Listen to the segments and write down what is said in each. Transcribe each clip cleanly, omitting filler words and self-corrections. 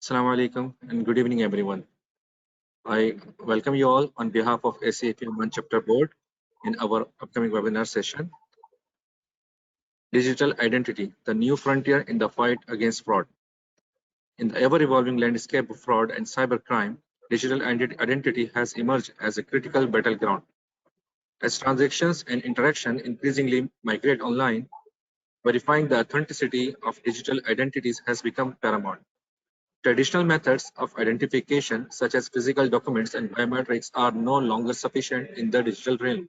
Assalamu alaikum and good evening, everyone. I welcome you all on behalf of ACFE Oman Chapter Board in our upcoming webinar session. Digital Identity, the new frontier in the fight against fraud. In the ever-evolving landscape of fraud and cybercrime, digital identity has emerged as a critical battleground. As transactions and interaction increasingly migrate online, verifying the authenticity of digital identities has become paramount. Traditional methods of identification, such as physical documents and biometrics, are no longer sufficient in the digital realm.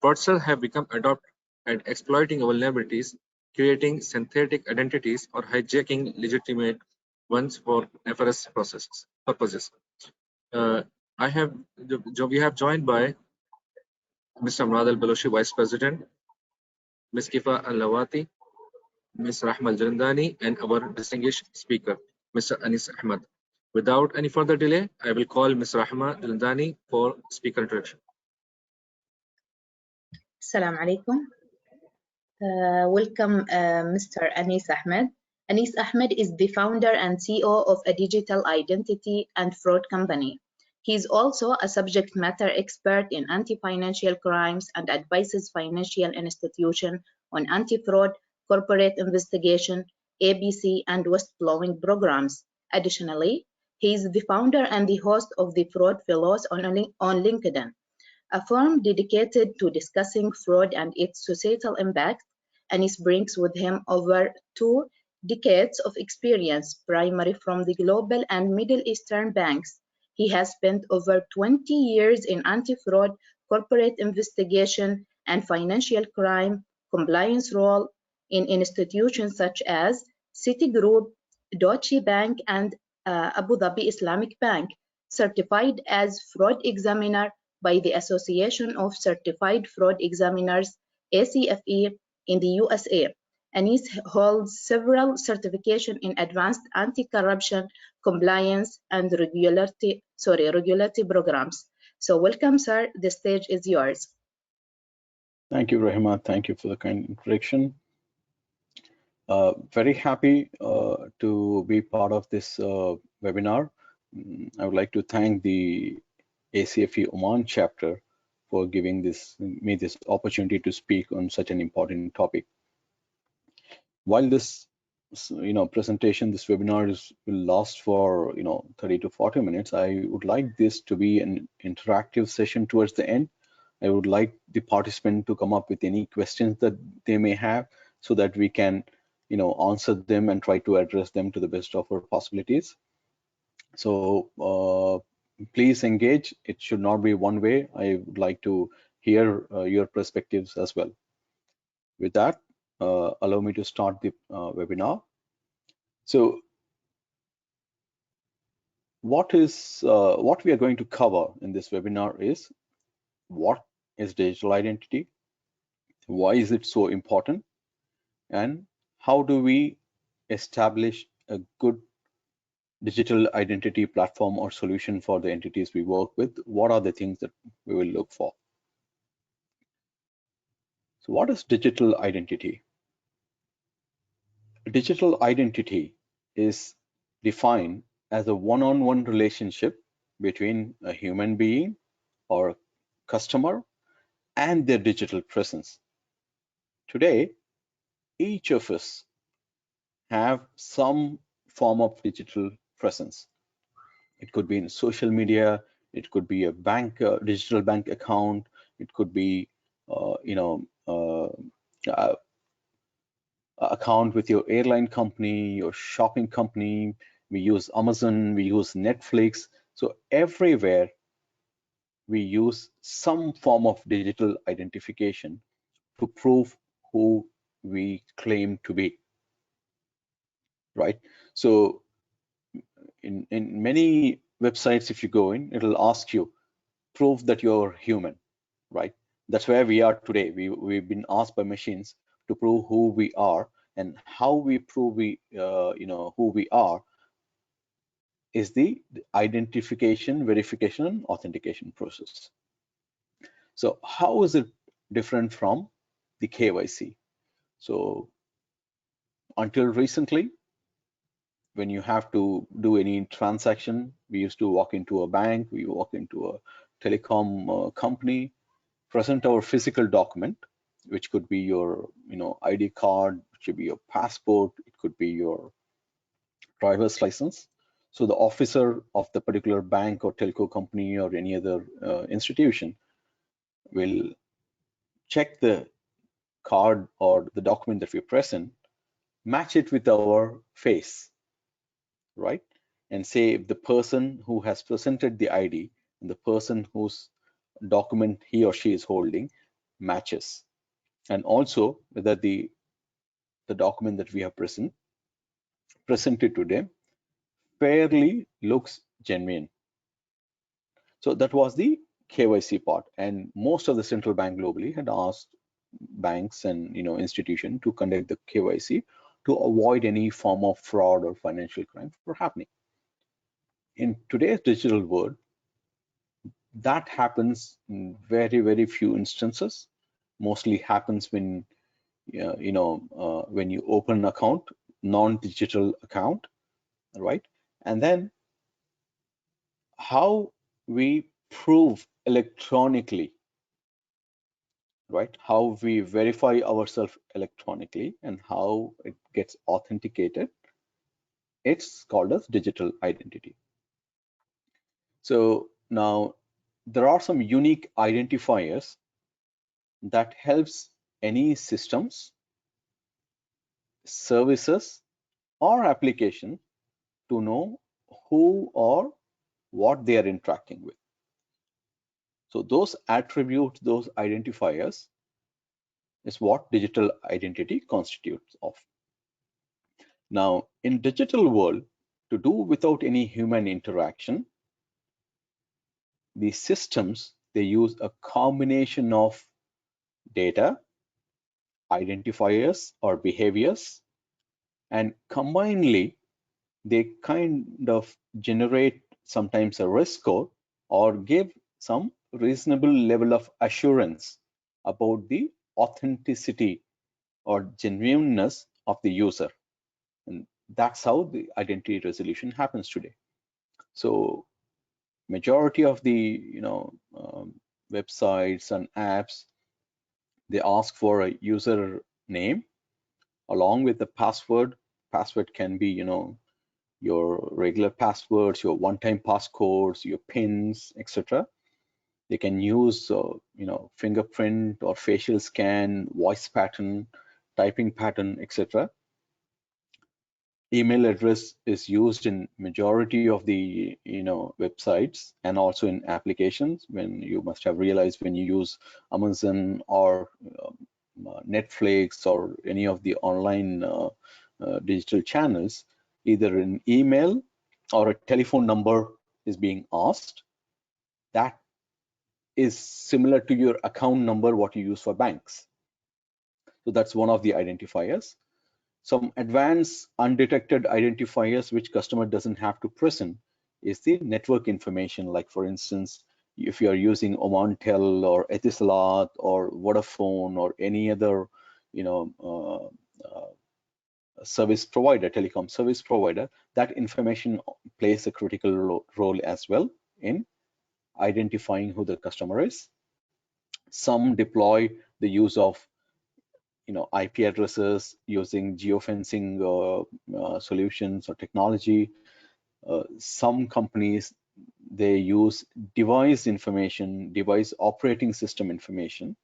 Fraudsters have become adept at exploiting vulnerabilities, creating synthetic identities, or hijacking legitimate ones for nefarious purposes. We have joined by Mr. Murad Al-Balochi, Vice President, Ms. Kifa Al-Lawati, Ms. Rahma Al-Jarandani, and our distinguished speaker, Mr. Anis Ahmed. Without any further delay, I will call Ms. Rahma Al-Jarandani for speaker introduction. Assalamu alaikum. Welcome, Mr. Anis Ahmed. Anis Ahmed is the founder and CEO of a digital identity and fraud company. He is also a subject matter expert in anti-financial crimes and advises financial institutions on anti-fraud, corporate investigation, ABC, and whistleblowing programs. Additionally, he is the founder and the host of the Fraud Fellows on LinkedIn, a forum dedicated to discussing fraud and its societal impact. Anis brings with him over 2 decades of experience, primarily from the global and Middle Eastern banks. He has spent over 20 years in anti-fraud, corporate investigation, and financial crime compliance role in institutions such as Citigroup, Deutsche Bank, and Abu Dhabi Islamic Bank, certified as fraud examiner by the Association of Certified Fraud Examiners, ACFE, in the USA. Anis holds several certifications in advanced anti-corruption, compliance, and regulatory programs. So welcome, sir. The stage is yours. Thank you, Rahima. Thank you for the kind introduction. Very happy to be part of this webinar. I would like to thank the ACFE Oman chapter for giving me this opportunity to speak on such an important topic. While this presentation, this webinar will last for 30 to 40 minutes, I would like this to be an interactive session towards the end. I would like the participant to come up with any questions that they may have so that we can answer them and try to address them to the best of our possibilities. So please engage. It should not be one way. I would like to hear your perspectives as well. With that, allow me to start the webinar. So what we are going to cover in this webinar is what is digital identity, why is it so important, and how do we establish a good digital identity platform or solution for the entities we work with. What are the things that we will look for? So what is digital identity? Digital identity is defined as a one-on-one relationship between a human being or a customer and their digital presence. Today, each of us have some form of digital presence. It could be in social media, it could be a bank, digital bank account, it could be account with your airline company, your shopping company. We use Amazon, we use Netflix. So everywhere we use some form of digital identification to prove who we claim to be, right? So in many websites, if you go in, it'll ask you, prove that you're human, right? That's where we are today. We've been asked by machines to prove who we are, and how we prove who we are is the identification, verification, and authentication process. So how is it different from the KYC? So until recently, when you have to do any transaction, we used to walk into a bank, we walk into a telecom company, present our physical document, which could be your, ID card, it should be your passport, it could be your driver's license. So the officer of the particular bank or telco company or any other institution will check the card or the document that we present, match it with our face, right? And say if the person who has presented the ID and the person whose document he or she is holding matches, and also whether the document that we have presented to them fairly looks genuine. So that was the KYC part, and most of the central bank globally had asked banks and institution to conduct the KYC to avoid any form of fraud or financial crime from happening. In today's digital world, that happens in very, very few instances. Mostly happens when when you open an account, non-digital account, right? And then how we prove electronically, right? How we verify ourselves electronically and how it gets authenticated. It's called as digital identity. So now there are some unique identifiers that helps any systems, services, or application to know who or what they are interacting with. So those attributes, those identifiers is what digital identity constitutes of. Now, in digital world, to do without any human interaction, the systems, they use a combination of data, identifiers or behaviors, and combinedly, they kind of generate sometimes a risk score or give some reasonable level of assurance about the authenticity or genuineness of the user. And that's how the identity resolution happens today. So majority of the websites and apps, they ask for a user name along with the password. Password can be your regular passwords, your one-time passcodes, your pins, etc. They can use fingerprint or facial scan, voice pattern, typing pattern, etc. Email address is used in majority of the websites and also in applications. When you must have realized when you use Amazon or Netflix or any of the online digital channels, either an email or a telephone number is being asked. That is similar to your account number what you use for banks. So that's one of the identifiers. Some advanced undetected identifiers which customer doesn't have to present is the network information. Like for instance, if you are using Omantel or Etisalat or Vodafone or any other service provider, telecom service provider, that information plays a critical role as well in identifying who the customer is. Some deploy the use of IP addresses using geofencing solutions or technology. Some companies, they use device information, device operating system information.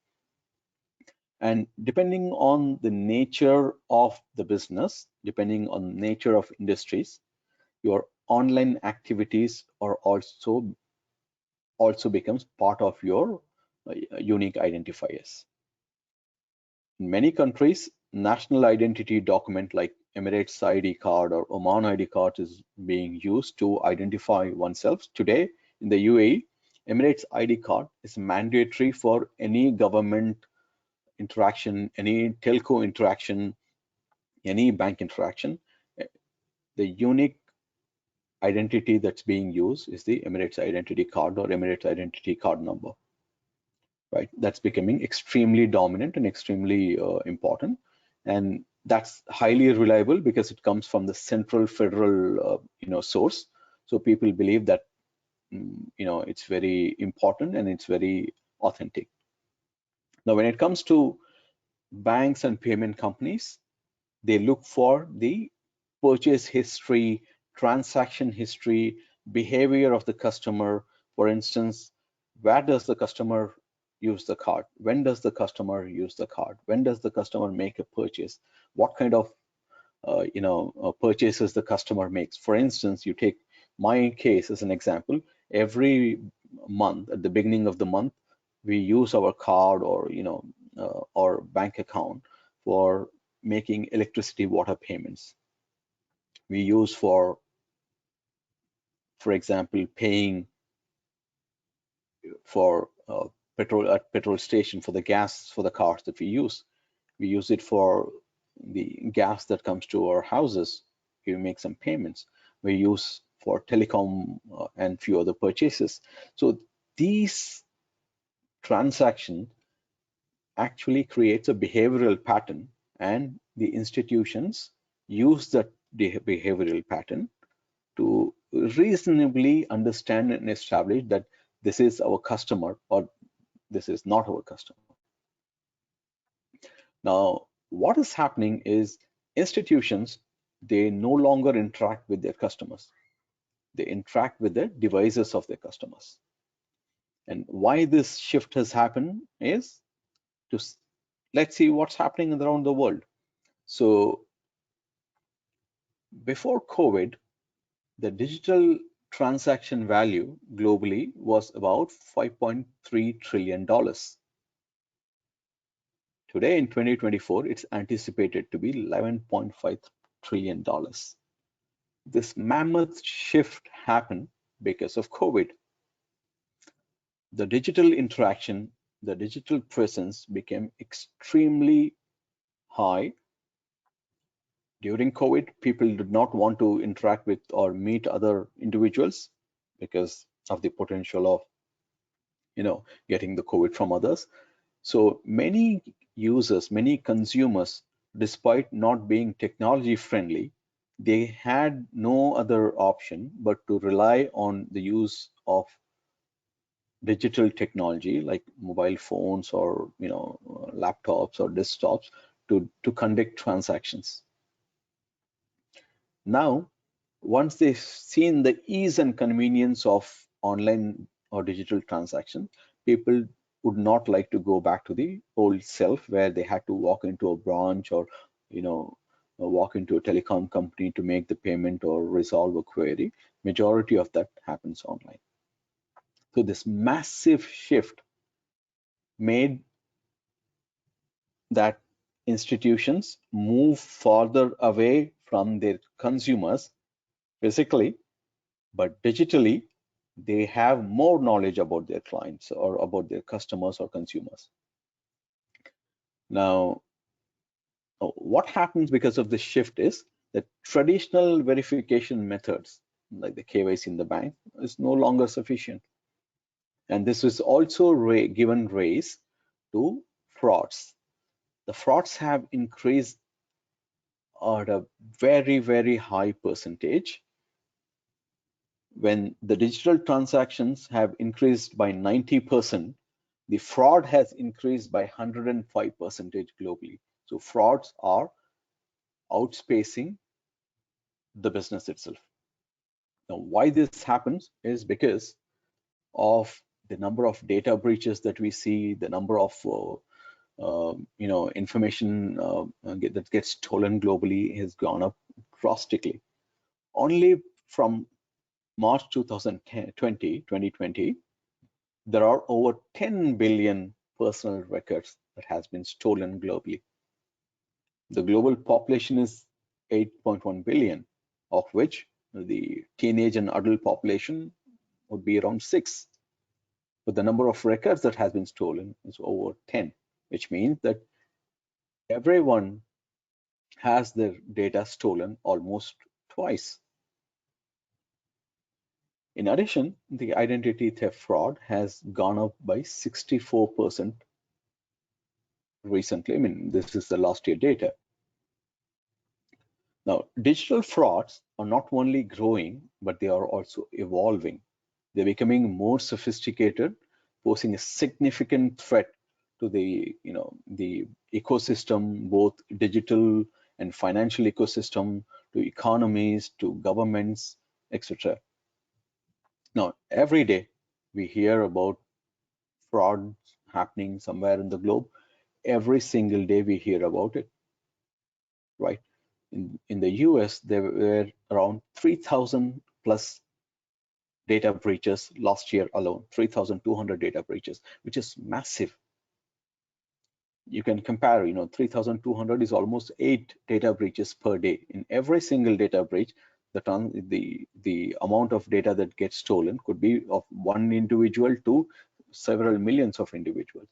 And depending on the nature of the business, depending on nature of industries, your online activities are also becomes part of your unique identifiers. In many countries, national identity document like Emirates ID card or Oman ID card is being used to identify oneself. Today in the UAE, Emirates ID card is mandatory for any government interaction, any telco interaction, any bank interaction. The unique identity that's being used is the Emirates identity card or Emirates identity card number, right? That's becoming extremely dominant and extremely important. And That's highly reliable because it comes from the central federal source. So people believe that it's very important and it's very authentic. Now, when it comes to banks and payment companies, they look for the purchase history, transaction history, behavior of the customer. For instance, where does the customer use the card? When does the customer use the card? When does the customer make a purchase? What kind of purchases the customer makes? For instance, you take my case as an example. Every month, at the beginning of the month, we use our card or bank account for making electricity, water payments. We use for example, paying for petrol at petrol station, for the gas for the cars that we use. We use it for the gas that comes to our houses. We make some payments. We use for telecom and few other purchases. So these transactions actually creates a behavioral pattern, and the institutions use that behavioral pattern to reasonably understand and establish that this is our customer or this is not our customer. Now, what is happening is institutions, they no longer interact with their customers. They interact with the devices of their customers. And why this shift has happened is let's see what's happening around the world. So before COVID, the digital transaction value globally was about $5.3 trillion. Today in 2024, it's anticipated to be $11.5 trillion. This mammoth shift happened because of COVID. The digital interaction, the digital presence became extremely high. During COVID, people did not want to interact with or meet other individuals because of the potential of getting the COVID from others. So many users, many consumers, despite not being technology friendly, they had no other option but to rely on the use of digital technology like mobile phones or laptops or desktops to conduct transactions. Now, once they've seen the ease and convenience of online or digital transaction, people would not like to go back to the old self where they had to walk into a branch or walk into a telecom company to make the payment or resolve a query. Majority of that happens online. So this massive shift made that institutions move farther away from their consumers physically, but digitally they have more knowledge about their clients or about their customers or consumers. Now, what happens because of this shift is that traditional verification methods like the KYC in the bank is no longer sufficient. And this is also given rise to frauds. The frauds have increased at a very, very high percentage. When the digital transactions have increased by 90%, the fraud has increased by 105% globally. So frauds are outspacing the business itself. Now, why this happens is because of the number of data breaches that we see, the number of information that gets stolen globally has gone up drastically. Only from March 2020, there are over 10 billion personal records that has been stolen globally. The global population is 8.1 billion, of which the teenage and adult population would be around 6. But the number of records that has been stolen is over 10, which means that everyone has their data stolen almost twice. In addition, the identity theft fraud has gone up by 64% recently. I mean, this is the last year data. Now, digital frauds are not only growing, but they are also evolving. They're becoming more sophisticated, posing a significant threat to the ecosystem, both digital and financial ecosystem, to economies, to governments, etc. Now, every day we hear about fraud happening somewhere in the globe. Every single day we hear about it, right? In the US, there were around 3,000 plus data breaches last year alone, 3,200 data breaches, which is massive. You can compare, 3,200 is almost 8 data breaches per day. In every single data breach, the amount of data that gets stolen could be of one individual to several millions of individuals.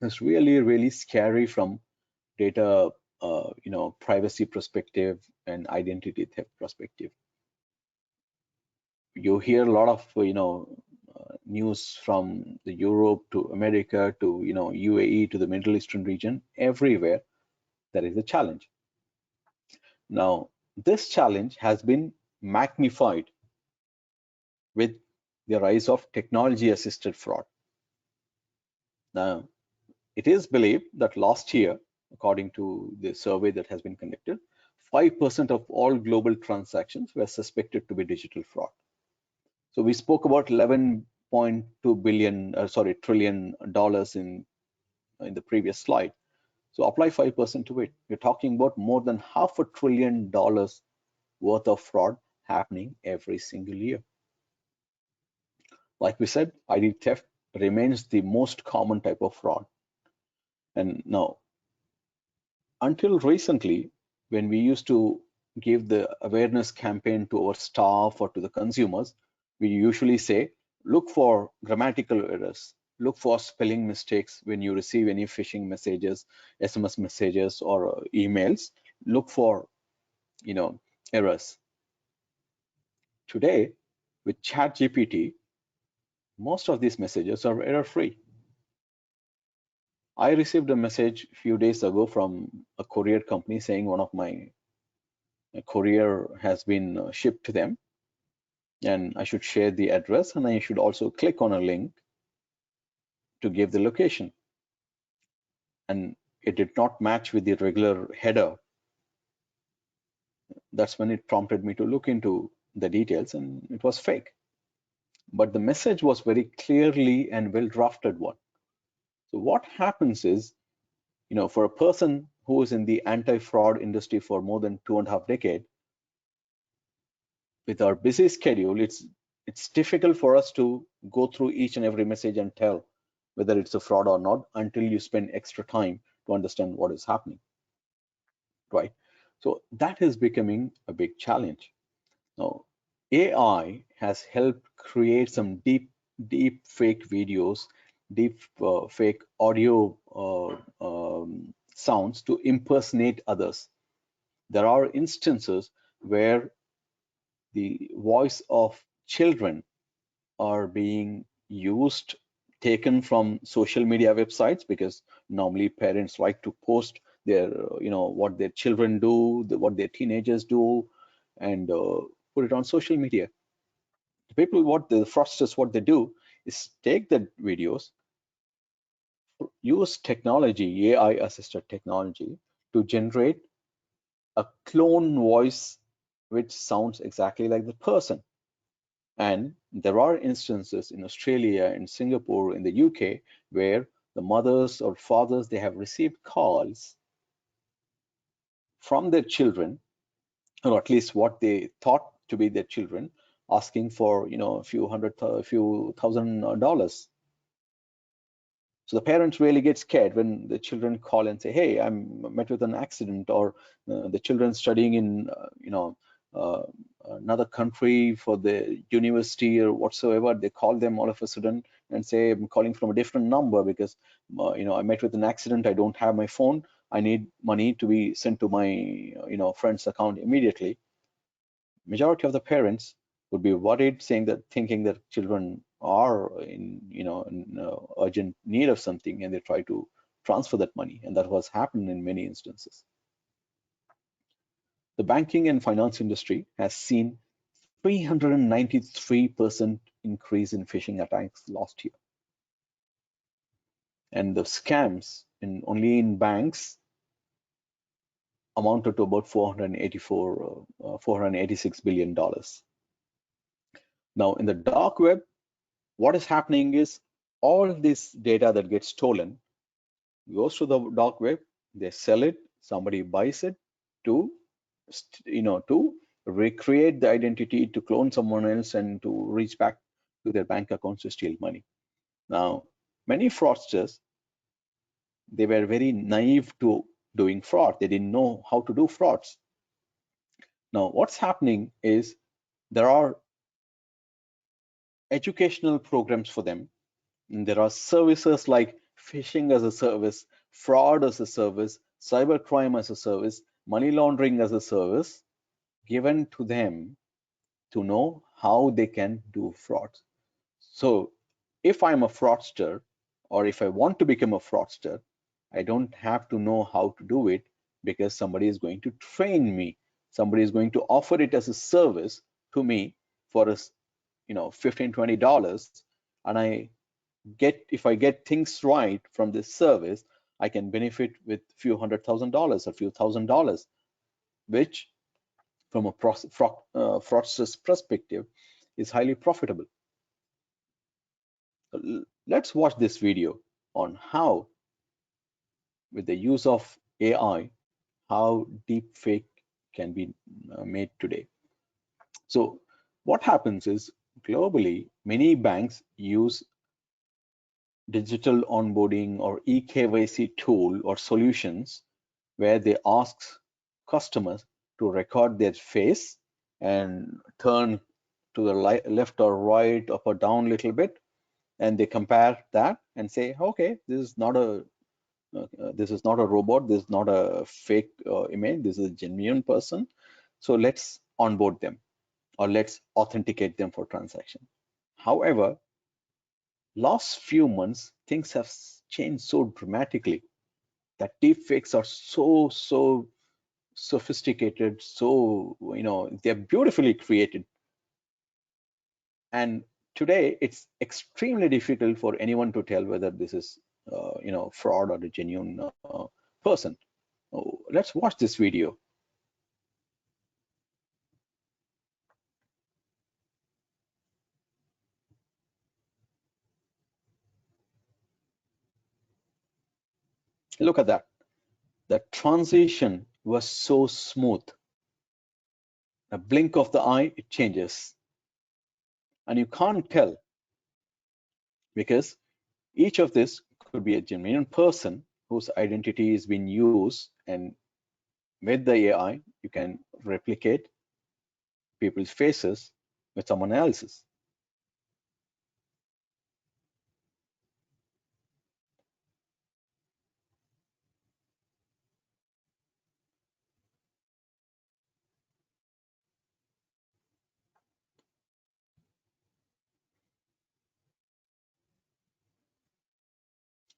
It's really, really scary from data, privacy perspective and identity theft perspective. You hear a lot of, news from the Europe to America to, UAE to the Middle Eastern region. Everywhere there is a challenge. Now, this challenge has been magnified with the rise of technology-assisted fraud. Now, it is believed that last year, according to the survey that has been conducted, 5% of all global transactions were suspected to be digital fraud. So we spoke about 11.2 trillion dollars in the previous slide. So apply 5% to it. We're talking about more than $500 billion worth of fraud happening every single year. Like we said, ID theft remains the most common type of fraud. And now, until recently, when we used to give the awareness campaign to our staff or to the consumers, we usually say, look for grammatical errors, look for spelling mistakes when you receive any phishing messages, SMS messages, or emails, look for, errors. Today, with ChatGPT, most of these messages are error-free. I received a message a few days ago from a courier company saying one of my courier has been shipped to them, and I should share the address, and I should also click on a link to give the location. And it did not match with the regular header. That's when it prompted me to look into the details, and it was fake. But the message was very clearly and well drafted one. So what happens is, for a person who is in the anti-fraud industry for more than 2.5 decades, with our busy schedule, it's difficult for us to go through each and every message and tell whether it's a fraud or not until you spend extra time to understand what is happening, right? So that is becoming a big challenge. Now, AI has helped create some deep fake videos, deep fake audio sounds to impersonate others. There are instances where the voice of children are being used, taken from social media websites, because normally parents like to post their, what their children do, what their teenagers do, and put it on social media. The people, the fraudsters, what they do is take the videos, use technology, AI assisted technology, to generate a clone voice which sounds exactly like the person. And there are instances in Australia, in Singapore, in the UK, where the mothers or fathers, they have received calls from their children, or at least what they thought to be their children, asking for, a few thousand dollars. So the parents really get scared when the children call and say, hey, I'm met with an accident, or the children studying in, uh, another country for the university or whatsoever. They call them all of a sudden and say, I'm calling from a different number because, I met with an accident. I don't have my phone. I need money to be sent to my, friend's account immediately. Majority of the parents would be worried, thinking that children are in urgent need of something, and they try to transfer that money, and that was happened in many instances. the banking and finance industry has seen 393% increase in phishing attacks last year. And the scams only in banks amounted to about $486 billion. Now, in the dark web, what is happening is all this data that gets stolen goes to the dark web, they sell it, somebody buys it to, to recreate the identity, to clone someone else, and to reach back to their bank accounts to steal money. Now, many fraudsters, they were very naive to doing fraud. They didn't know how to do frauds. Now, what's happening is there are educational programs for them. And there are services like phishing as a service, fraud as a service, cybercrime as a service, money laundering as a service given to them to know how they can do fraud. So if I'm a fraudster, or if I want to become a fraudster, I don't have to know how to do it because somebody is going to train me. Somebody is going to offer it as a service to me for a, $15, $20, and if I get things right from this service, I can benefit with a few $100,000 or a few $1,000, which from a fraudster's perspective is highly profitable. Let's watch this video on how, with the use of AI, how deep fake can be made today. So what happens is globally, many banks use digital onboarding or eKYC tool or solutions where they ask customers to record their face and turn to the left or right, up or down a little bit, and they compare that and say, okay, this is not a robot, this is not a fake image, this is a genuine person. So let's onboard them, or let's authenticate them for transaction. However, last few months, things have changed so dramatically that deepfakes are so sophisticated, so they're beautifully created. And today it's extremely difficult for anyone to tell whether this is fraud or a genuine person. Let's watch this video. Look at that. The transition was so smooth. A blink of the eye, it changes. And you can't tell because each of this could be a genuine person whose identity is being used, and with the AI, you can replicate people's faces with someone else's.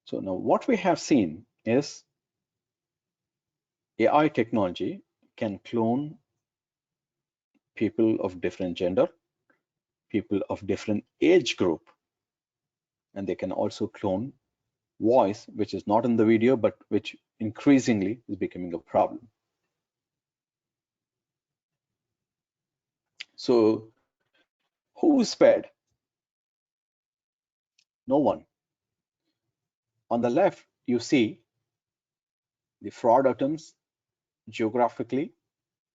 So now what we have seen is AI technology can clone people of different gender, people of different age group, and they can also clone voice, which is not in the video, but which increasingly is becoming a problem. So who is spared? No one. On the left, you see the fraud attempts geographically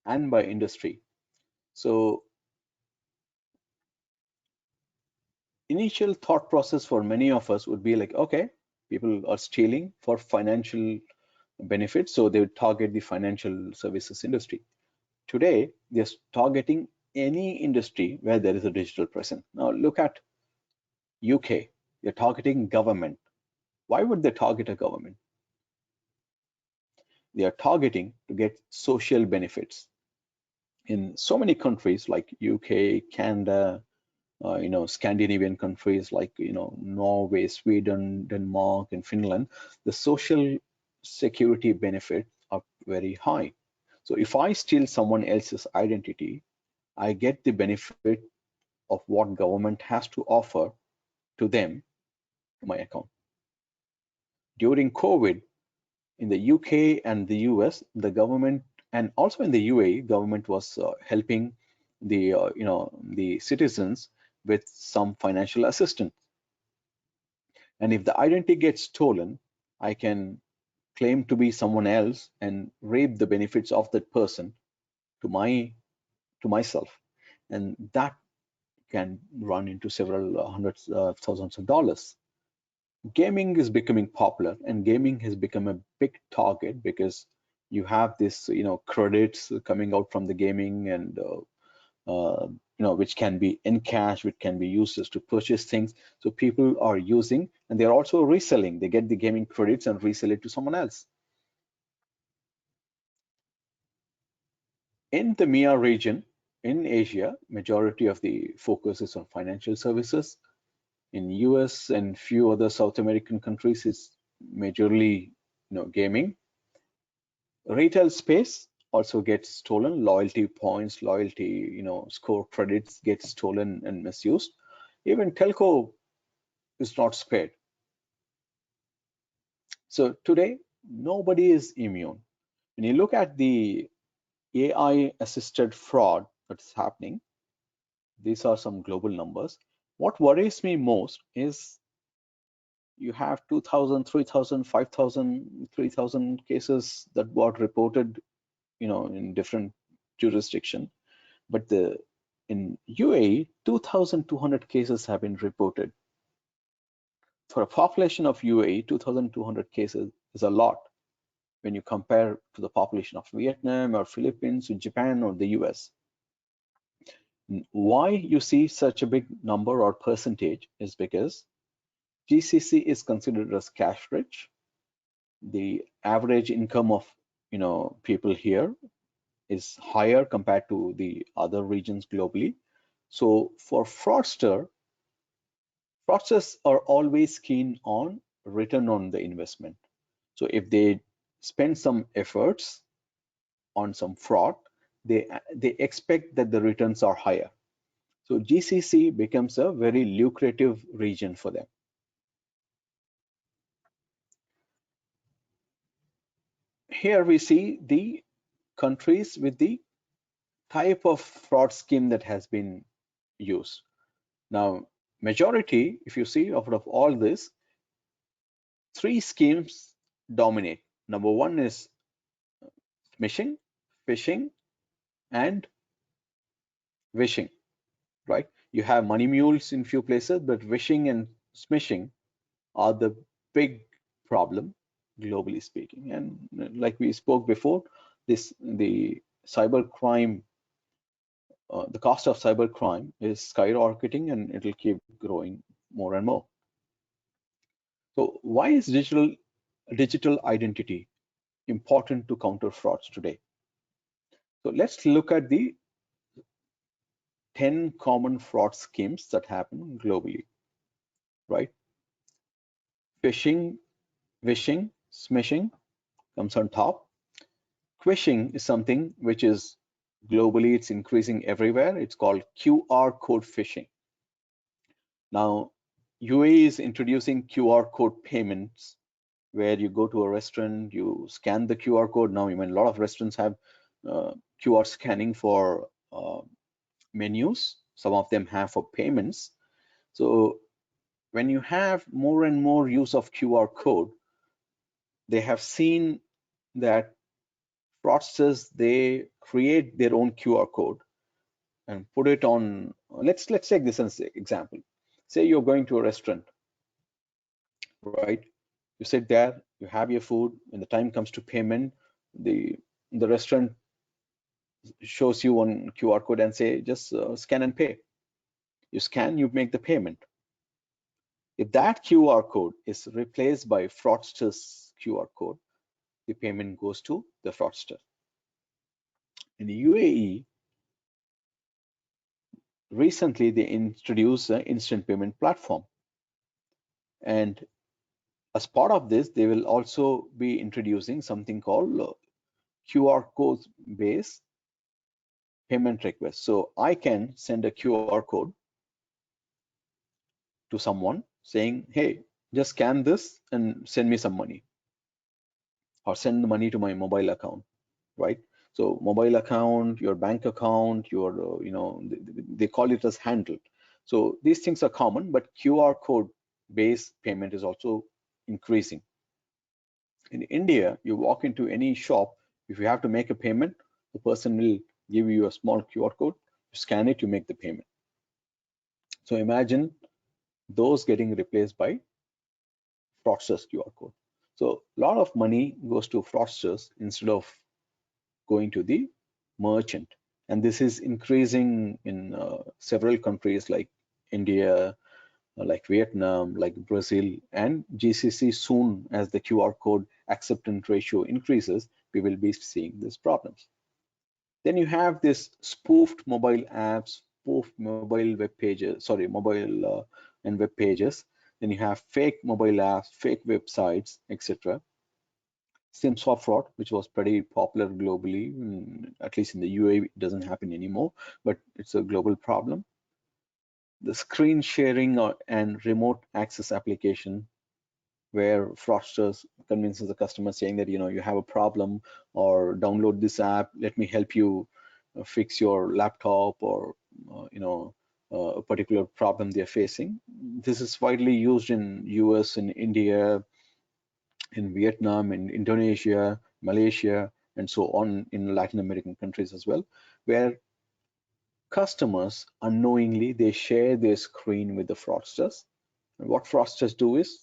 and by industry. So initial thought process for many of us would be like, okay, people are stealing for financial benefits, so they would target the financial services industry. Today, they're targeting any industry where there is a digital presence. Now look at UK, they're targeting government. Why would they target a government? They are targeting to get social benefits. In so many countries like UK, Canada, Scandinavian countries like Norway, Sweden, Denmark, and Finland, the social security benefits are very high. So if I steal someone else's identity, I get the benefit of what government has to offer to them, to my account. During COVID, in the UK and the US, the government, and also in the UAE, government was helping the citizens with some financial assistance. And if the identity gets stolen, I can claim to be someone else and reap the benefits of that person to myself, and that can run into several hundreds of thousands of dollars. Gaming is becoming popular, and gaming has become a big target because you have this credits coming out from the gaming, and which can be in cash, which can be used just to purchase things. So people are using, and they're also reselling. They get the gaming credits and resell it to someone else. In the MEA region, in Asia, majority of the focus is on financial services. In US and few other South American countries, it's majorly gaming. Retail space also gets stolen. Loyalty points, loyalty score credits get stolen and misused. Even telco is not spared. So today, nobody is immune. When you look at the AI assisted fraud that's happening, these are some global numbers. What worries me most is you have 2,000, 3,000, 5,000, 3,000 cases that got reported, in different jurisdiction. But in UAE, 2,200 cases have been reported. For a population of UAE, 2,200 cases is a lot when you compare to the population of Vietnam or Philippines or Japan or the US. Why you see such a big number or percentage is because GCC is considered as cash rich. The average income of people here is higher compared to the other regions globally. So for fraudsters are always keen on return on the investment. So if they spend some efforts on some fraud, they expect that the returns are higher. So GCC becomes a very lucrative region for them. Here we see the countries with the type of fraud scheme that has been used. Now, majority, if you see, out of all this, 3 schemes dominate. Number 1 is smishing, phishing, and wishing, right? You have money mules in few places, but wishing and smishing are the big problem, globally speaking. And like we spoke before, the cybercrime, the cost of cybercrime is skyrocketing, and it'll keep growing more and more. So why is digital identity important to counter frauds today? So let's look at the 10 common fraud schemes that happen globally, right? Phishing, wishing, smishing comes on top. Quishing is something which is globally, it's increasing everywhere. It's called QR code phishing. Now, UAE is introducing QR code payments, where you go to a restaurant, you scan the QR code. Now, a lot of restaurants have QR scanning for menus. Some of them have for payments. So when you have more and more use of QR code, they have seen that fraudsters, they create their own QR code and put it on. Let's take this as an example. Say you're going to a restaurant, right? You sit there, you have your food. When the time comes to payment, the restaurant shows you one QR code and say, just scan and pay. You scan, you make the payment. If that QR code is replaced by fraudster's QR code, the payment goes to the fraudster. In the UAE, recently they introduced an instant payment platform. And as part of this, they will also be introducing something called QR code based payment request. So I can send a QR code to someone saying, hey, just scan this and send me some money, or send the money to my mobile account, right? So mobile account, your bank account, your, they call it as handle. So these things are common, but QR code based payment is also increasing. In India, you walk into any shop, if you have to make a payment, the person will give you a small QR code, you scan it, you make the payment. So imagine those getting replaced by fraudsters QR code. So a lot of money goes to fraudsters instead of going to the merchant. And this is increasing in several countries like India, like Vietnam, like Brazil, and GCC. Soon as the QR code acceptance ratio increases, we will be seeing these problems. Then you have this spoofed mobile apps, spoofed mobile web pages, sorry, mobile and web pages. Then you have fake mobile apps, fake websites, etc. SIM swap fraud, which was pretty popular globally, at least in the UAE, it doesn't happen anymore, but it's a global problem. The screen sharing and remote access application, where fraudsters convinces the customer saying that, you have a problem, or download this app, let me help you fix your laptop, or a particular problem they're facing. This is widely used in US, in India, in Vietnam, in Indonesia, Malaysia, and so on, in Latin American countries as well, where customers unknowingly they share their screen with the fraudsters. And what fraudsters do is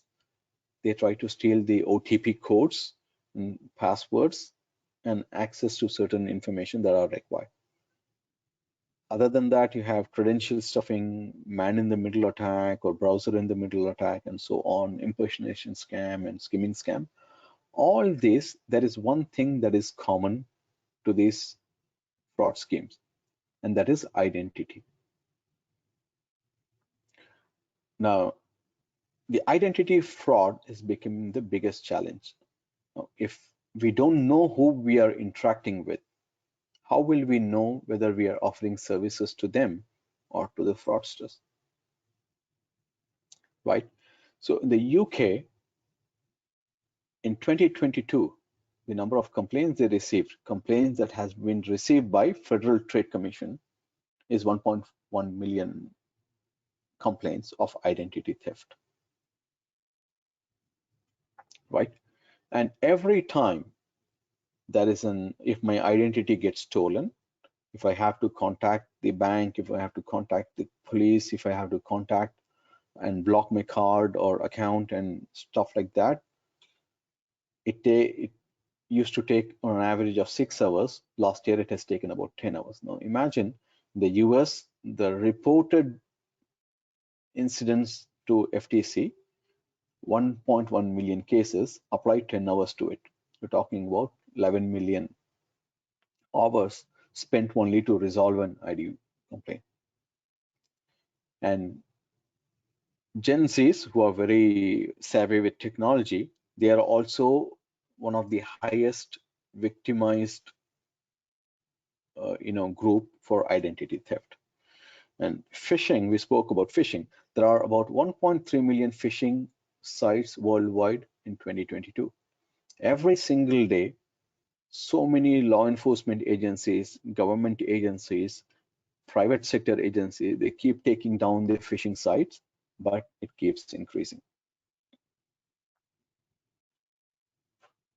they try to steal the OTP codes and passwords and access to certain information that are required. Other than that, you have credential stuffing, man in the middle attack, or browser in the middle attack, and so on, impersonation scam and skimming scam. All this, there is one thing that is common to these fraud schemes, and that is identity. Now, the identity fraud is becoming the biggest challenge. Now, if we don't know who we are interacting with, how will we know whether we are offering services to them or to the fraudsters, right? So in the UK, in 2022, the number of complaints they received, complaints that has been received by Federal Trade Commission, is 1.1 million complaints of identity theft, right? And every time there is if my identity gets stolen, if I have to contact the bank, if I have to contact the police, if I have to contact and block my card or account and stuff like that, it used to take on an average of 6 hours. Last year, it has taken about 10 hours. Now, imagine the US, the reported incidents to FTC, 1.1 million cases, apply 10 hours to it. We're talking about 11 million hours spent only to resolve an ID complaint. And Gen Zs, who are very savvy with technology, they are also one of the highest victimized group for identity theft. And phishing, we spoke about phishing. There are about 1.3 million phishing sites worldwide in 2022. Every single day, so many law enforcement agencies, government agencies, private sector agencies, they keep taking down their phishing sites, but it keeps increasing.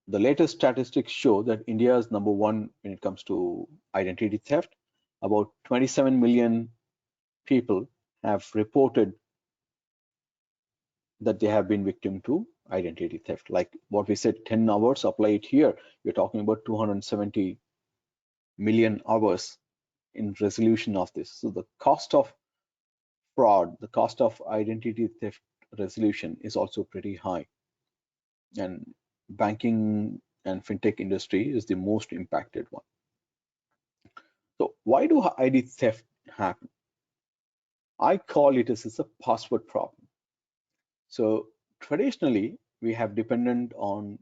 The latest statistics show that India is number one when it comes to identity theft. About 27 million people have reported that they have been victim to identity theft. Like what we said, 10 hours, apply it here. We're talking about 270 million hours in resolution of this. So the cost of fraud, the cost of identity theft resolution is also pretty high. And banking and fintech industry is the most impacted one. So why do ID theft happen? I call it as a password problem. So traditionally, we have dependent on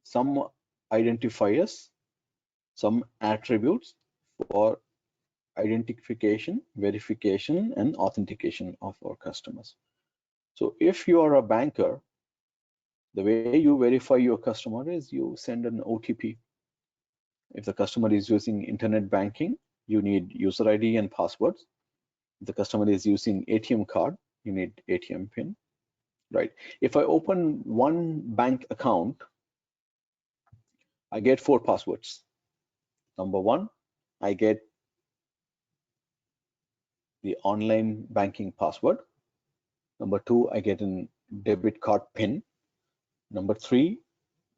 some identifiers some attributes for identification, verification, and authentication of our customers. So if you are a banker, the way you verify your customer is you send an OTP. If the customer is using internet banking, you need user ID and passwords. If the customer is using ATM card, you need ATM PIN, right? If I open one bank account, I get 4 passwords. Number 1, I get the online banking password. Number 2, I get a debit card PIN. Number 3,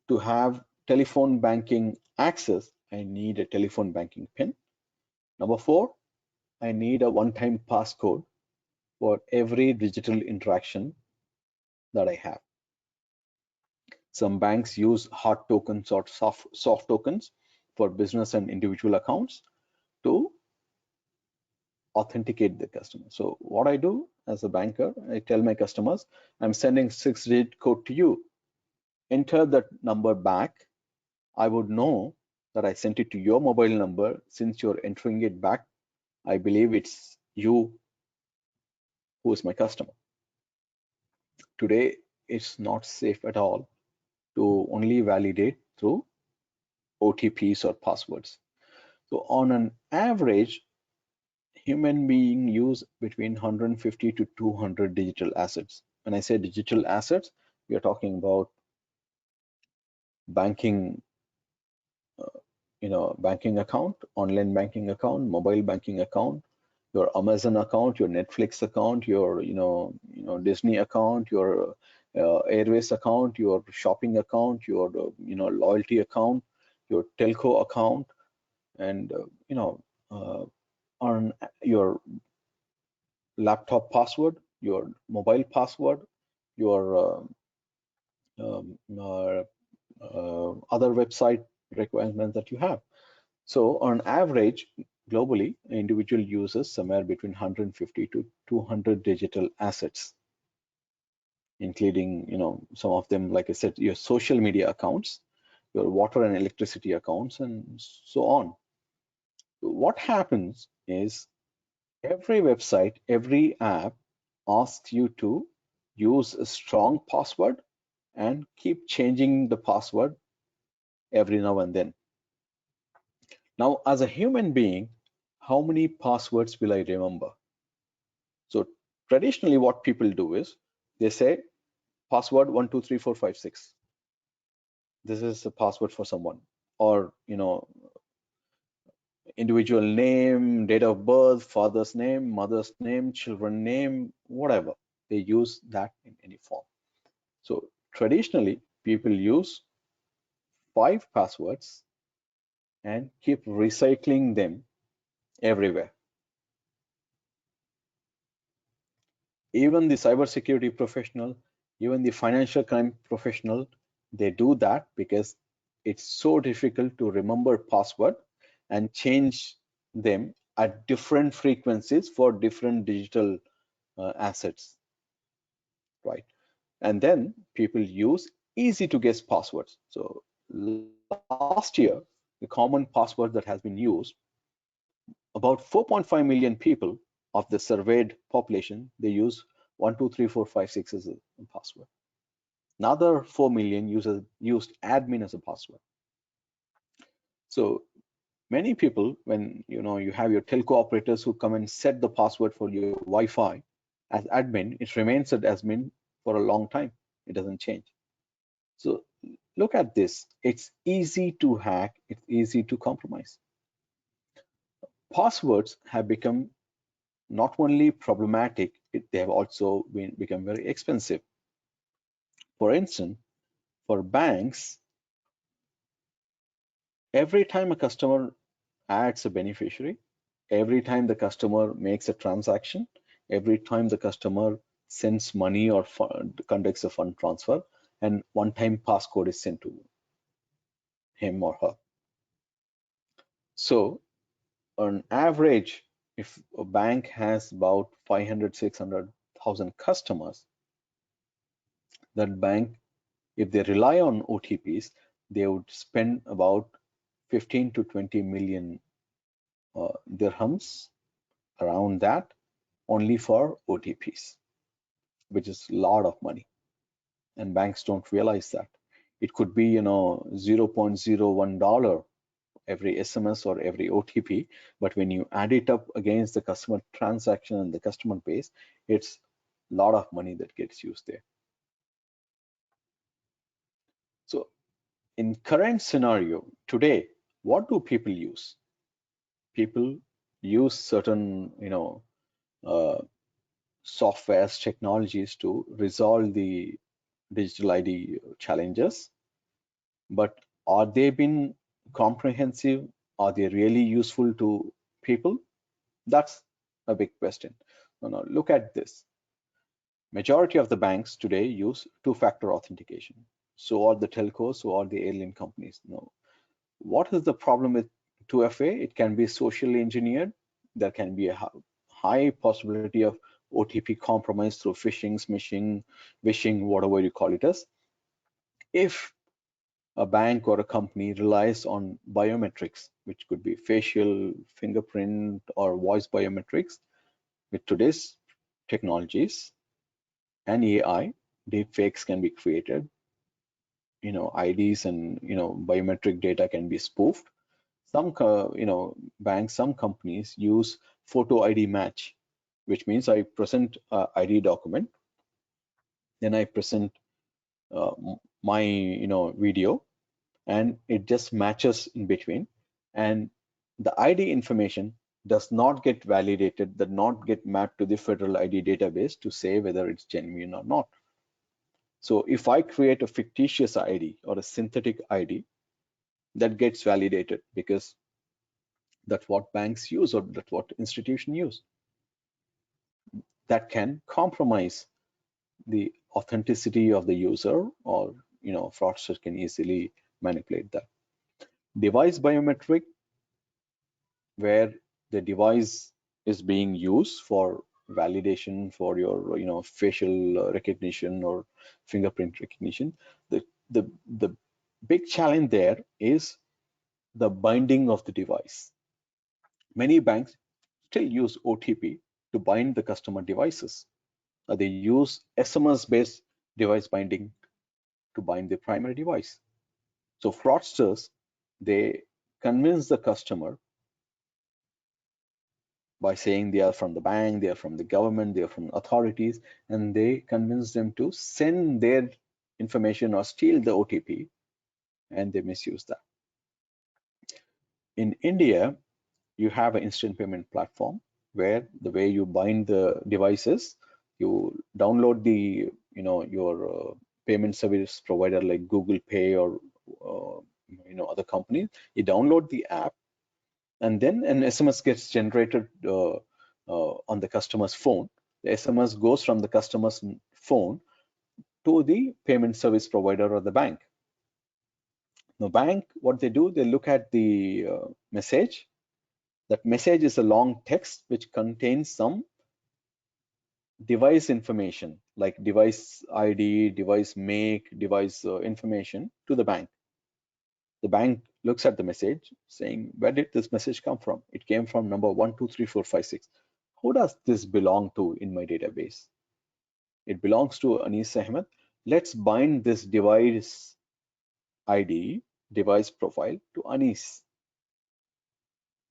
to have telephone banking access, I need a telephone banking PIN. Number 4, I need a one-time passcode for every digital interaction that I have. Some banks use hard tokens or soft tokens for business and individual accounts to authenticate the customer. So what I do as a banker, I tell my customers, I'm sending 6-digit code to you. Enter that number back. I would know that I sent it to your mobile number. Since you're entering it back, I believe it's you who is my customer. Today, it's not safe at all to only validate through OTPs or passwords. So on an average, human being use between 150 to 200 digital assets. When I say digital assets, we are talking about banking, banking account, online banking account, mobile banking account, your Amazon account, your Netflix account, your Disney account, your Airways account, your shopping account, your loyalty account, your telco account, and on your laptop password, your mobile password, your other website requirements that you have. So on average, globally, an individual uses somewhere between 150 to 200 digital assets, including some of them, like I said, your social media accounts, your water and electricity accounts, and so on. What happens is every website, every app asks you to use a strong password and keep changing the password every now and then. Now, as a human being, how many passwords will I remember? So traditionally, what people do is they say password 123456. This is the password for someone, or individual name, date of birth, father's name, mother's name, children's name, whatever. They use that in any form. So traditionally, people use 5 passwords and keep recycling them everywhere. Even the cybersecurity professional, even the financial crime professional, they do that because it's so difficult to remember password and change them at different frequencies for different digital assets, right? And then people use easy to guess passwords. So last year, the common password that has been used, about 4.5 million people of the surveyed population, they use 123456 as a password. Another 4 million users used admin as a password. So many people, when you have your telco operators who come and set the password for your Wi-Fi as admin, it remains as admin for a long time. It doesn't change. So look at this. It's easy to hack. It's easy to compromise. Passwords have become not only problematic, they have also become very expensive. For instance, for banks, every time a customer adds a beneficiary, every time the customer makes a transaction, every time the customer sends money or conducts a fund transfer, and one-time passcode is sent to him or her. So on average, if a bank has about 500, 600,000 customers, that bank, if they rely on OTPs, they would spend about 15 to 20 million dirhams, around that, only for OTPs, which is a lot of money. And banks don't realize that. It could be, $0.01 every SMS or every OTP, but when you add it up against the customer transaction and the customer base, it's a lot of money that gets used there. So in current scenario today, what do people use? People use certain, softwares, technologies to resolve the digital ID challenges, but are they been comprehensive? Are they really useful to people? That's a big question. Now look at this. Majority of the banks today use two-factor authentication. So are the telcos, so are the airline companies. Now, what is the problem with 2FA? It can be socially engineered. There can be a high possibility of OTP compromise through phishing, smishing, wishing, whatever you call it as. If a bank or a company relies on biometrics, which could be facial, fingerprint, or voice biometrics, with today's technologies and AI, deepfakes can be created. IDs and biometric data can be spoofed. Some banks, some companies use photo ID match, which means I present a ID document, then I present my video, and it just matches in between, and the ID information does not get validated, does not get mapped to the federal ID database to say whether it's genuine or not. So if I create a fictitious ID or a synthetic ID, that gets validated because that's what banks use or that's what institutions use. That can compromise the authenticity of the user, or fraudsters can easily manipulate that. Device biometric, where the device is being used for validation for your facial recognition or fingerprint recognition. The big challenge there is the binding of the device. Many banks still use OTP to bind the customer devices. They use SMS-based device binding to bind the primary device. So fraudsters, they convince the customer by saying they are from the bank, they are from the government, they are from authorities, and they convince them to send their information or steal the OTP, and they misuse that. In India, you have an instant payment platform where the way you bind the devices, you download the your payment service provider like Google Pay or other companies. You download the app, and then an SMS gets generated on the customer's phone. The SMS goes from the customer's phone to the payment service provider or the bank. The bank, what they do, they look at the message. That message is a long text which contains some device information like device ID, device make, device information to the bank. The bank looks at the message saying, where did this message come from? It came from number 123456. Who does this belong to in my database? It belongs to Anis Ahmed. Let's bind this device ID, device profile to Anis.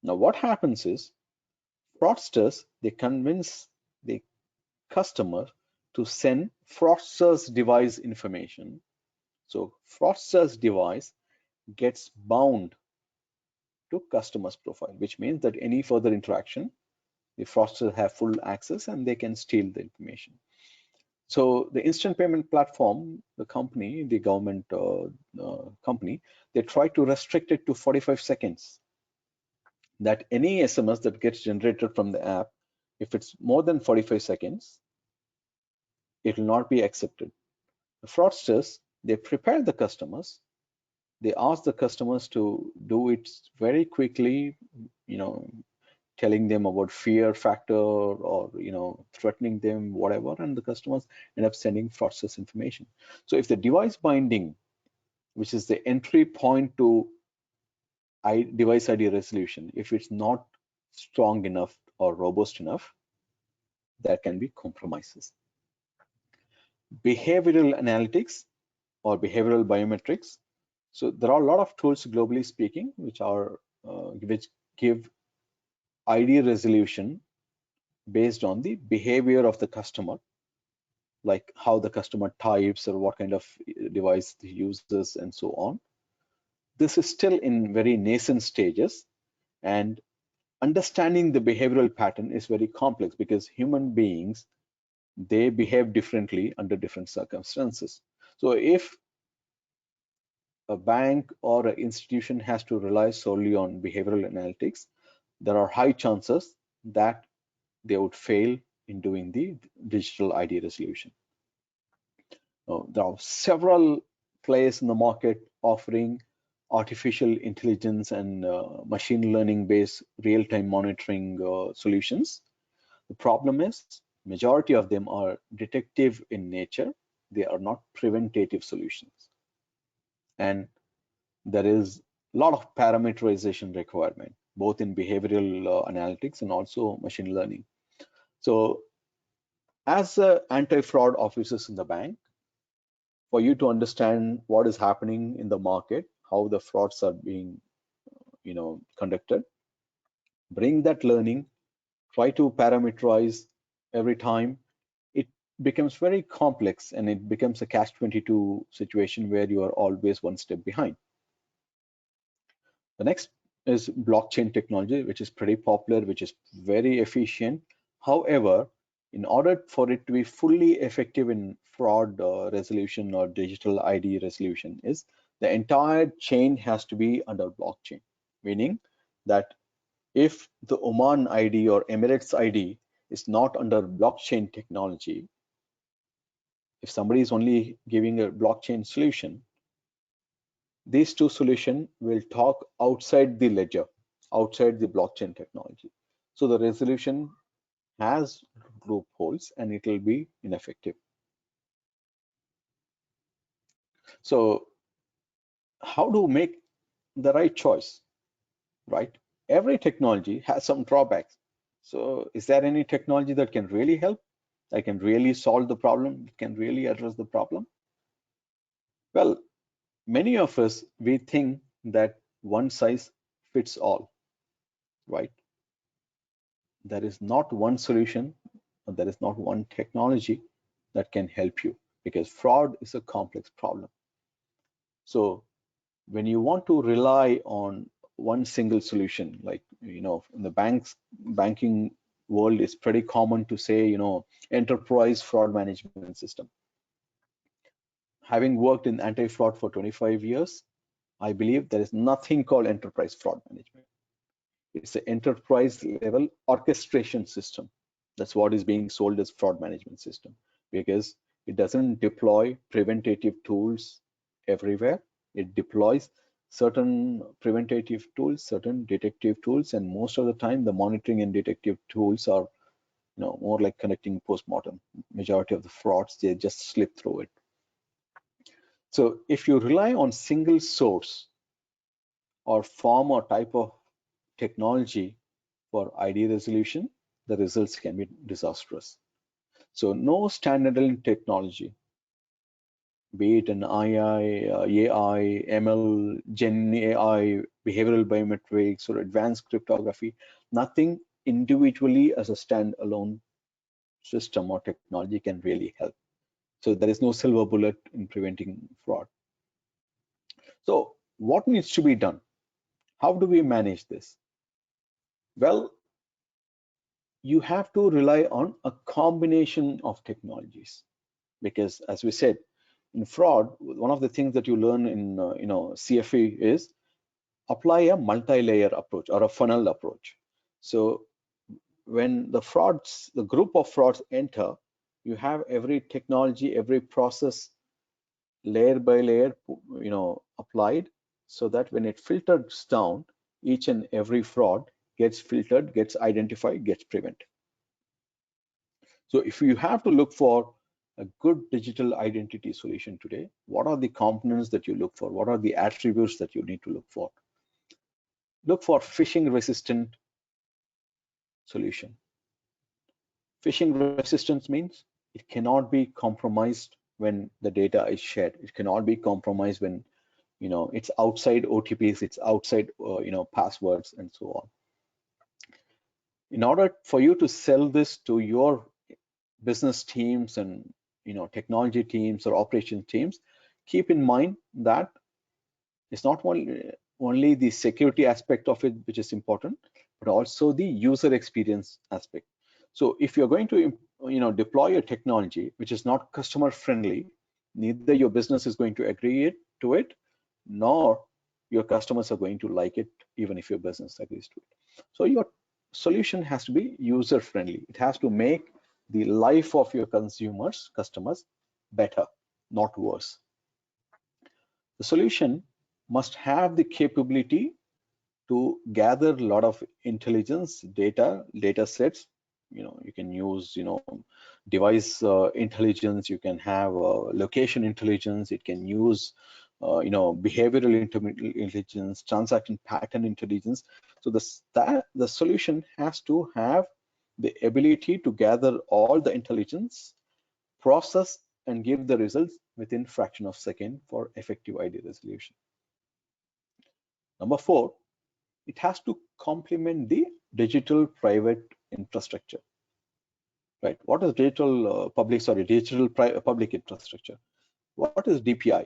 Now what happens is fraudsters, they convince the customer to send fraudster's device information. So fraudster's device gets bound to customer's profile, which means that any further interaction, the fraudsters have full access and they can steal the information. So the instant payment platform, the company, the government company, they try to restrict it to 45 seconds. That any SMS that gets generated from the app, if it's more than 45 seconds, it will not be accepted. The fraudsters, they prepare the customers. They ask the customers to do it very quickly, telling them about fear factor or threatening them, whatever, and the customers end up sending fraudsters information. So if the device binding, which is the entry point to device ID resolution, if it's not strong enough or robust enough, there can be compromises. Behavioral analytics or behavioral biometrics. So there are a lot of tools globally speaking which give ID resolution based on the behavior of the customer, like how the customer types or what kind of device he uses and so on. This is still in very nascent stages, and understanding the behavioral pattern is very complex because human beings, they behave differently under different circumstances. So if a bank or an institution has to rely solely on behavioral analytics, there are high chances that they would fail in doing the digital ID resolution. There are several players in the market offering artificial intelligence and machine learning based real-time monitoring solutions. The problem is majority of them are detective in nature. They are not preventative solutions. And there is a lot of parameterization requirement, both in behavioral analytics and also machine learning. So as anti-fraud officers in the bank, for you to understand what is happening in the market, how the frauds are being conducted, bring that learning, try to parameterize every time. It becomes very complex and it becomes a catch-22 situation where you are always one step behind. The next is blockchain technology, which is pretty popular, which is very efficient. However, in order for it to be fully effective in fraud resolution or digital ID resolution, is the entire chain has to be under blockchain, meaning that if the Oman ID or Emirates ID is not under blockchain technology, if somebody is only giving a blockchain solution, these two solutions will talk outside the ledger, outside the blockchain technology. So the resolution has loopholes and it will be ineffective. So how to make the right choice, right? Every technology has some drawbacks. So is there any technology that can really help, that can really solve the problem, can really address the problem? Well, many of us, we think that one size fits all, right? There is not one solution, or there is not one technology that can help you, because fraud is a complex problem. So when you want to rely on one single solution, like in the banking world, it's pretty common to say enterprise fraud management system. Having worked in anti-fraud for 25 years, I believe there is nothing called enterprise fraud management. It's an enterprise level orchestration system. That's what is being sold as fraud management system, because it doesn't deploy preventative tools everywhere. It deploys certain preventative tools, certain detective tools, and most of the time the monitoring and detective tools are more like connecting postmortem. Majority of the frauds, they just slip through it. So if you rely on single source or form or type of technology for ID resolution, the results can be disastrous. So no standalone technology, be it an AI, ML, Gen AI, behavioral biometrics, or advanced cryptography, nothing individually as a standalone system or technology can really help. So there is no silver bullet in preventing fraud. So what needs to be done? How do we manage this? Well, you have to rely on a combination of technologies, because as we said, in fraud, one of the things that you learn in CFE is apply a multi-layer approach or a funnel approach. So when the group of frauds enter, you have every technology, every process layer by layer applied, so that when it filters down, each and every fraud gets filtered, gets identified, gets prevented. So if you have to look for a good digital identity solution today, what are the components that you look for? What are the attributes that you need to look for? look for phishing resistant solution. Phishing resistance means it cannot be compromised when the data is shared. It cannot be compromised when it's outside OTPs, it's outside passwords and so on. In order for you to sell this to your business teams and technology teams or operation teams, keep in mind that it's not only the security aspect of it which is important, but also the user experience aspect. So if you're going to deploy a technology which is not customer friendly, neither your business is going to agree to it, nor your customers are going to like it, even if your business agrees to it. So your solution has to be user friendly. It has to make the life of your customers better, not worse. The solution must have the capability to gather a lot of intelligence, data sets. You can use device intelligence, you can have location intelligence, it can use behavioral intelligence, transaction pattern intelligence. So the solution has to have the ability to gather all the intelligence, process and give the results within fraction of second for effective ID resolution. Number 4, it has to complement the digital private infrastructure. Right? What is digital public infrastructure? What is DPI?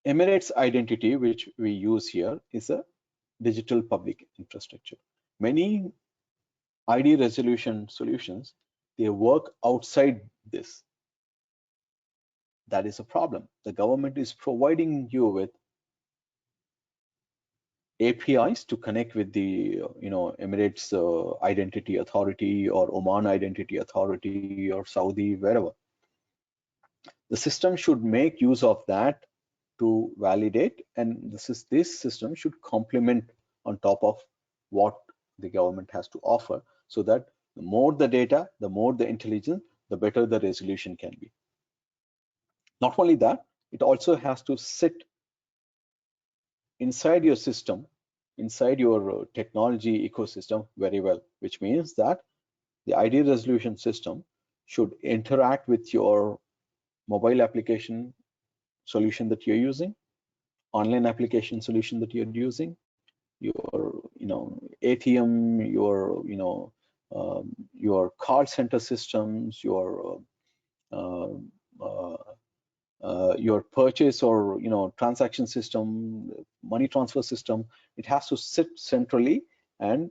Emirates identity, which we use here, is a digital public infrastructure. Many ID resolution solutions, they work outside this. That is a problem. The government is providing you with APIs to connect with the Emirates Identity Authority or Oman Identity Authority or Saudi, wherever. The system should make use of that to validate, and this system should complement on top of what the government has to offer, so that the more the data, the more the intelligence, the better the resolution can be. Not only that, it also has to sit inside your system, inside your technology ecosystem very well, which means that the ID resolution system should interact with your mobile application solution that you're using, online application solution that you're using, your ATM, your call center systems, your purchase or transaction system, money transfer system. It has to sit centrally and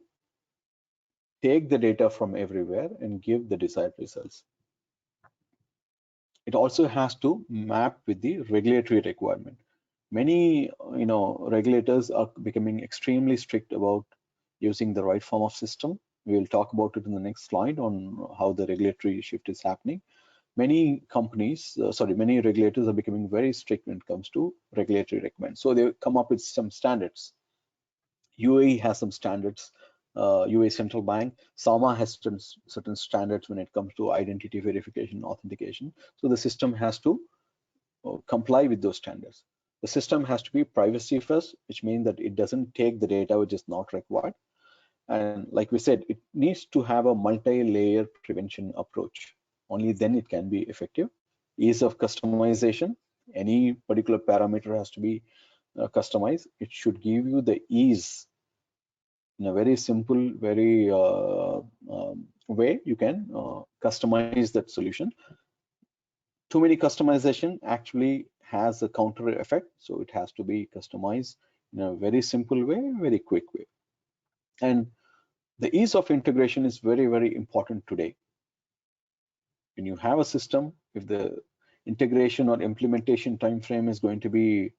take the data from everywhere and give the desired results. It also has to map with the regulatory requirement. Many regulators are becoming extremely strict about using the right form of system. We will talk about it in the next slide on how the regulatory shift is happening. Many many regulators are becoming very strict when it comes to regulatory requirements. So they come up with some standards. UAE has some standards. UAE Central Bank, SAMA has certain standards when it comes to identity verification, authentication. So the system has to comply with those standards. The system has to be privacy first, which means that it doesn't take the data which is not required. And like we said, it needs to have a multi-layer prevention approach. Only then it can be effective. Ease of customization. Any particular parameter has to be customized. It should give you the ease in a very simple, very way. You can customize that solution. Too many customization actually has a counter effect, so it has to be customized in a very simple way, very quick way. And the ease of integration is very, very important today. When you have a system, if the integration or implementation time frame is going to be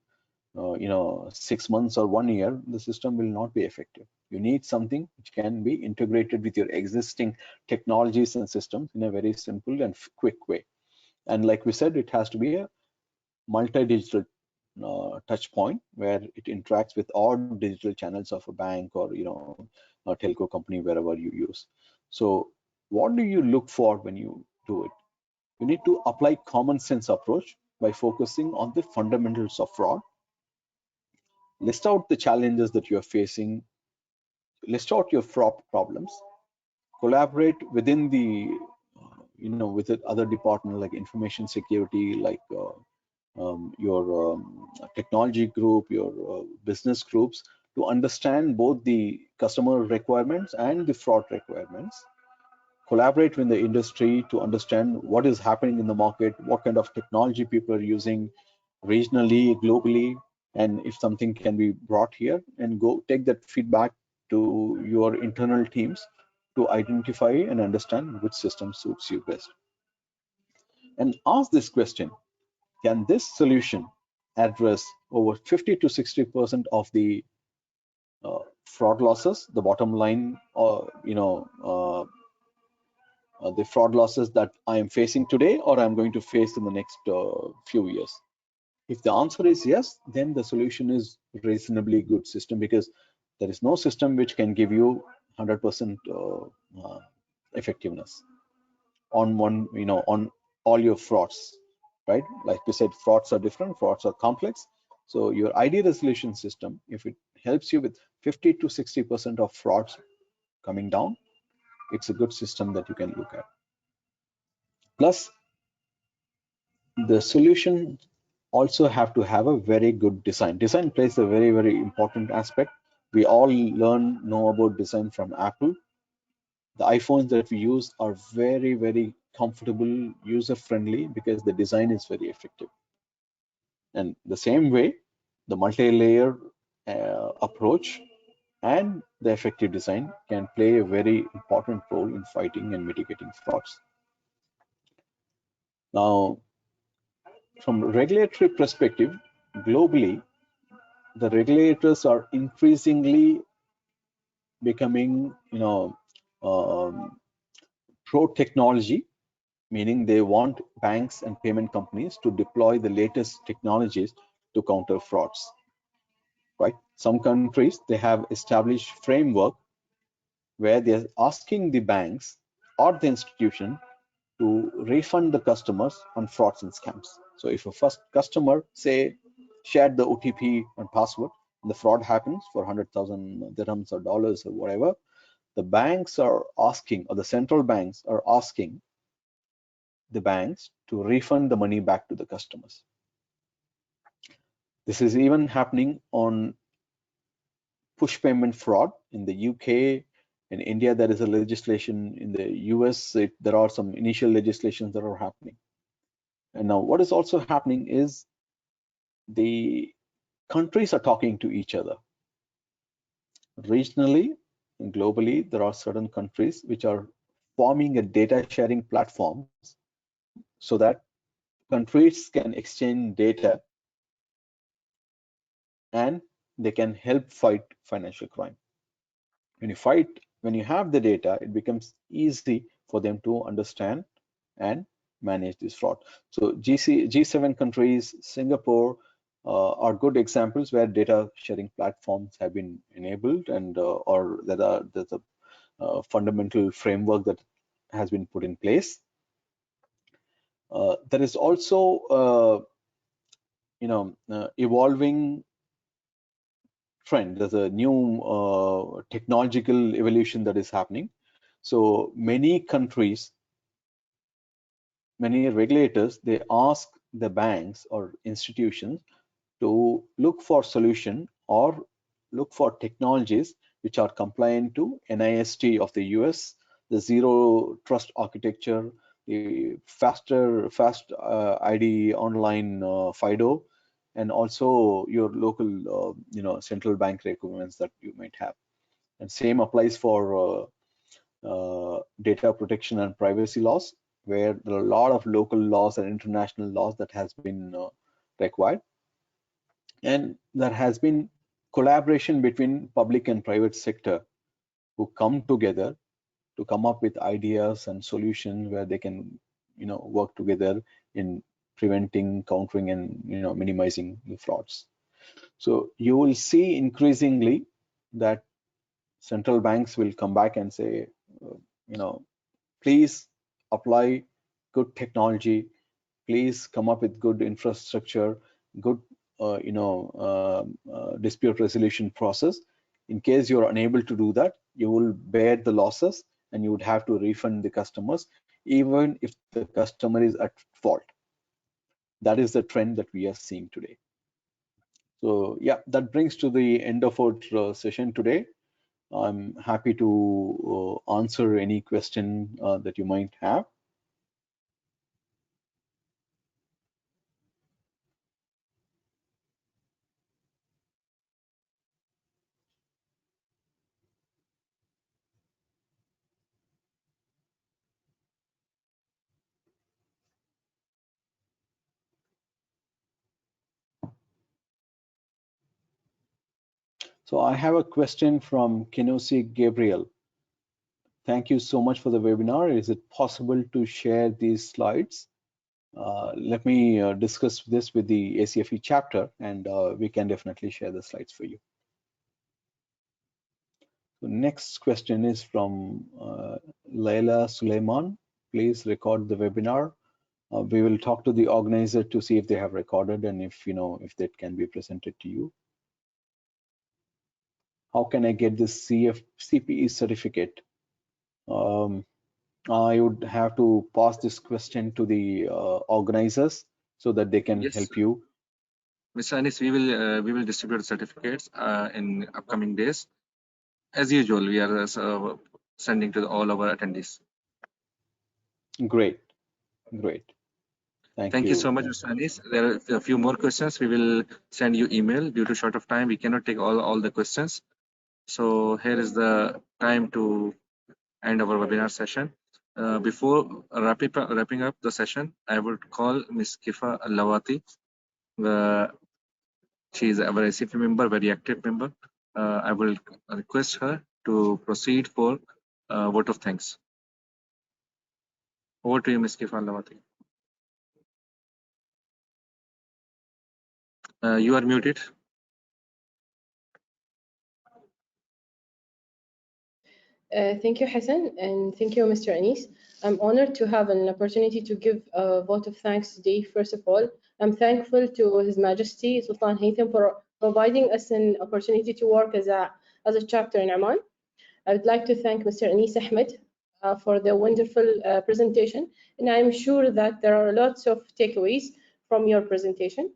6 months or 1 year, the system will not be effective. You need something which can be integrated with your existing technologies and systems in a very simple and quick way. And like we said, it has to be a multi-digital touch point where it interacts with all digital channels of a bank or a telco company, wherever you use. So what do you look for when you do it? You need to apply common sense approach by focusing on the fundamentals of fraud. List out the challenges that you are facing list out your fraud problems, collaborate within the with the other department like information security, like your technology group, your business groups, to understand both the customer requirements and the fraud requirements. Collaborate with the industry to understand what is happening in the market, what kind of technology people are using regionally, globally, and if something can be brought here, and go take that feedback to your internal teams to identify and understand which system suits you best. And ask this question: can this solution address over 50 to 60% of the fraud losses, the bottom line, or the fraud losses that I am facing today or I'm going to face in the next few years? If the answer is yes, then the solution is reasonably good system, because there is no system which can give you 100% effectiveness on on all your frauds, right? Like you said, frauds are different, frauds are complex. So your ID resolution system, if it helps you with 50 to 60% of frauds coming down, it's a good system that you can look at. Plus, the solution also have to have a very good design. Design plays a very, very important aspect. We all know about design from Apple. The iPhones that we use are very, very comfortable, user friendly, because the design is very effective. And the same way, the multi-layer approach and the effective design can play a very important role in fighting and mitigating frauds. Now, from a regulatory perspective, globally, the regulators are increasingly becoming, pro-technology, meaning they want banks and payment companies to deploy the latest technologies to counter frauds, right? Some countries, they have established framework where they're asking the banks or the institution to refund the customers on frauds and scams. So if a first customer, say, shared the OTP and password, and the fraud happens for 100,000 dirhams or dollars or whatever, the banks are asking, or the central banks are asking the banks to refund the money back to the customers. This is even happening on push payment fraud in the UK. In India, there is a legislation. In the US, there are some initial legislations that are happening. And now what is also happening is the countries are talking to each other. Regionally and globally, there are certain countries which are forming a data sharing platforms so that countries can exchange data and they can help fight financial crime. When you have the data, it becomes easy for them to understand and manage this fraud. So G7 countries, Singapore are good examples where data sharing platforms have been enabled, and or there's a fundamental framework that has been put in place. There is also evolving trend. There's a new technological evolution that is happening. So many countries, many regulators, they ask the banks or institutions to look for solution or look for technologies which are compliant to NIST of the US, the zero trust architecture, the fast ID online FIDO, and also your local central bank requirements that you might have. And same applies for data protection and privacy laws, where there are a lot of local laws and international laws that has been required. And there has been collaboration between public and private sector who come together to come up with ideas and solutions where they can work together in preventing, countering, and minimizing the frauds. So you will see increasingly that central banks will come back and say, please apply good technology, please come up with good infrastructure, good dispute resolution process In case you're unable to do that, you will bear the losses and you would have to refund the customers, even if the customer is at fault. That is the trend that we are seeing today. So yeah, that brings to the end of our session today. I'm happy to answer any question that you might have. So I have a question from Kenosi Gabriel. Thank you so much for the webinar. Is it possible to share these slides? Let me discuss this with the ACFE chapter, and we can definitely share the slides for you. The next question is from Laila Suleiman. Please record the webinar. We will talk to the organizer to see if they have recorded and if that can be presented to you. How can I get this CPE certificate? I would have to pass this question to the organizers so that they can help you. Mr. Anis, we will distribute certificates in upcoming days. As usual, we are sending to all our attendees. Great. Thank you So much, Mr. Anis. There are a few more questions. We will send you email. Due to short of time, we cannot take all the questions. So here is the time to end our webinar session. Before wrapping up the session, I would call Ms. Kifa Al-Lawati. She is our ACFE member, very active member. I will request her to proceed for vote of thanks. Over to you, Ms. Kifa Al-Lawati. You are muted. Thank you, Hassan, and thank you, Mr. Anis. I'm honored to have an opportunity to give a vote of thanks today. First of all, I'm thankful to His Majesty Sultan Haytham for providing us an opportunity to work as a chapter in Oman. I would like to thank Mr. Anis Ahmed for the wonderful presentation, and I'm sure that there are lots of takeaways from your presentation.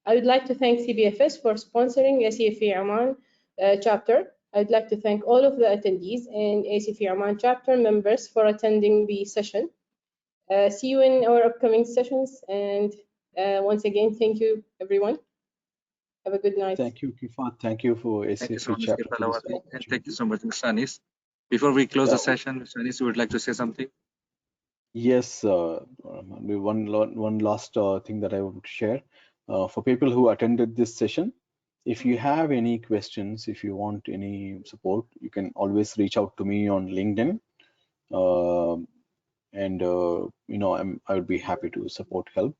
I would like to thank CBFS for sponsoring ACFE Oman chapter. I'd like to thank all of the attendees and ACFE Oman chapter members for attending the session. See you in our upcoming sessions, and once again, thank you, everyone. Have a good night. Thank you, Kifa. Thank you for ACFE chapter. And thank you so much, Mr. Anis. Before we close the session, Mr. Anis, you would like to say something? Yes, one last thing that I would share. For people who attended this session, if you have any questions, if you want any support, you can always reach out to me on LinkedIn. I would be happy to help.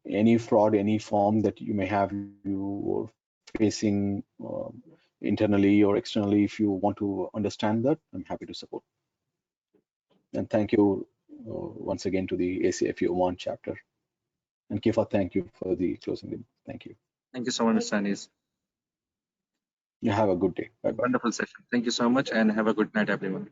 Any fraud, any form that you may have you facing internally or externally, if you want to understand that, I'm happy to support. And thank you once again to the ACFE Oman chapter. And Kifa, thank you for the closing. Thank you. Thank you so much, Mr. Anis. You have a good day. Bye-bye. Wonderful session. Thank you so much, and have a good night, everyone.